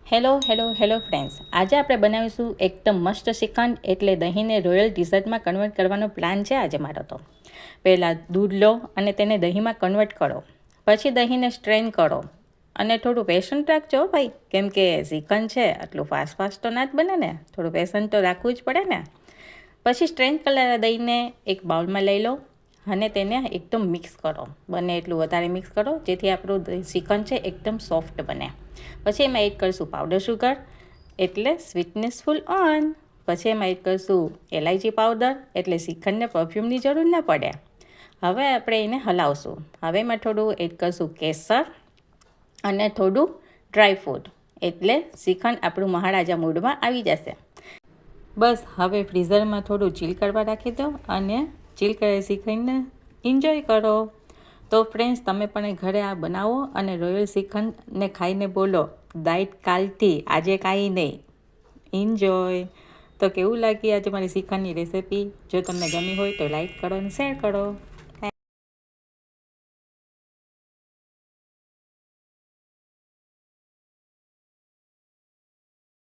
Hello friends, આજે આપણે બનાવીશું એકદમ મસ્ત શ્રીખંડ એટલે દહીંને રોયલ ડિઝર્ટમાં કન્વર્ટ કરવાનો પ્લાન છે આજે મારો. તો પહેલાં દૂધ લો અને તેને દહીંમાં કન્વર્ટ કરો, પછી દહીંને સ્ટ્રેન કરો અને થોડું પેશન્ટ રાખજો ભાઈ, કેમ કે શ્રીખંડ છે આટલું ફાસ્ટ તો ના જ બને ને, થોડું પેશન્ટ તો રાખવું જ પડે ને. પછી સ્ટ્રેન કરેલા દહીંને એક બાઉલમાં લઈ લો અને તેને એકદમ મિક્સ કરો, બને એટલું વધારે મિક્સ કરો જેથી આપણું શ્રીખંડ છે એકદમ સોફ્ટ બને. પછી એમાં એડ કરીશું પાવડર સુગર એટલે સ્વીટનેસફુલ ઓન. પછી એમાં એડ કરીશું એલાયચી પાવડર એટલે શ્રીખંડને પરફ્યુમની જરૂર ના પડે. હવે આપણે એને હલાવશું. હવે એમાં થોડું એડ કરીશું કેસર અને થોડું ડ્રાયફ્રૂટ એટલે શ્રીખંડ આપણું મહારાજા મૂડમાં આવી જશે. બસ હવે ફ્રીઝરમાં થોડું ચીલ કરવા રાખી દો અને ચીલ કરેલી શ્રીખંડને એન્જોય કરો. તો ફ્રેન્ડ્સ, તમે પણ ઘરે આ બનાવો અને રોયલ શ્રીખંડને ખાઈને બોલો ડાયટ કાલથી આજે કાંઈ નહીં. એન્જોય. તો કેવું લાગી આજે મારી શ્રીખંડની રેસિપી? જો તમને ગમી હોય તો લાઈક કરો અને શેર કરો.